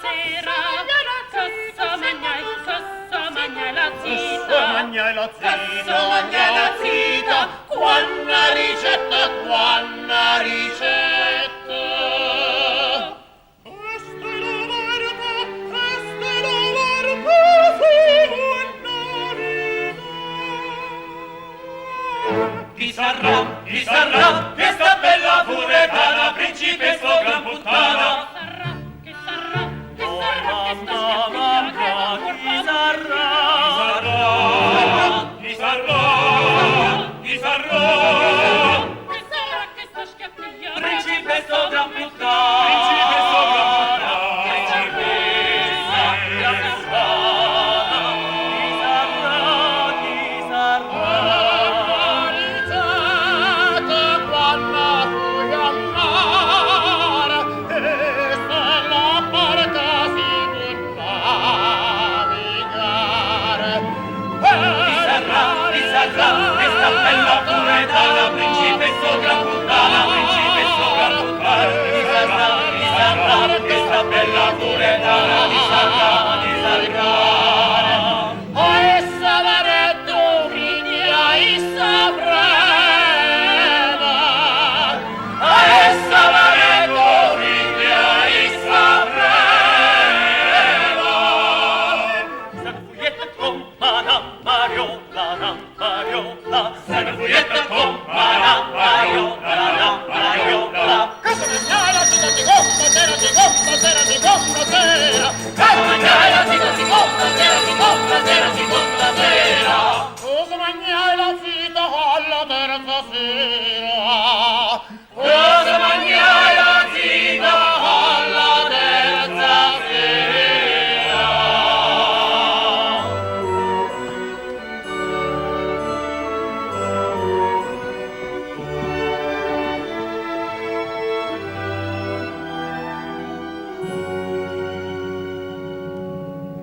sera, cosa mangiai la zita, quanna ricetta, questa è la verità, chi sarà questa bella puretana, principessa o gran puttana? Chi sarà questa schiappia, principessa o gran puttana? Principessa o gran puttana? Principessa, gran puttana? Chi sarà? Questa bella puretana, principessa o gran puttana, principessa o gran puttana, chi sarà, questa bella puretana, chi sarà, a essa varetto vigna, essa brava, a essa varetto vigna, essa brava. Sanfuietta con Madame Mariola, Sanfuietta con Madame Mariola. Cosa mangiai la zita di gomma, sera di gomma, sera di gomma, sera. Cosa mangiai la zita di gomma, sera di gomma, sera di gomma, sera. Cosa mangiai la zita alla terza sera.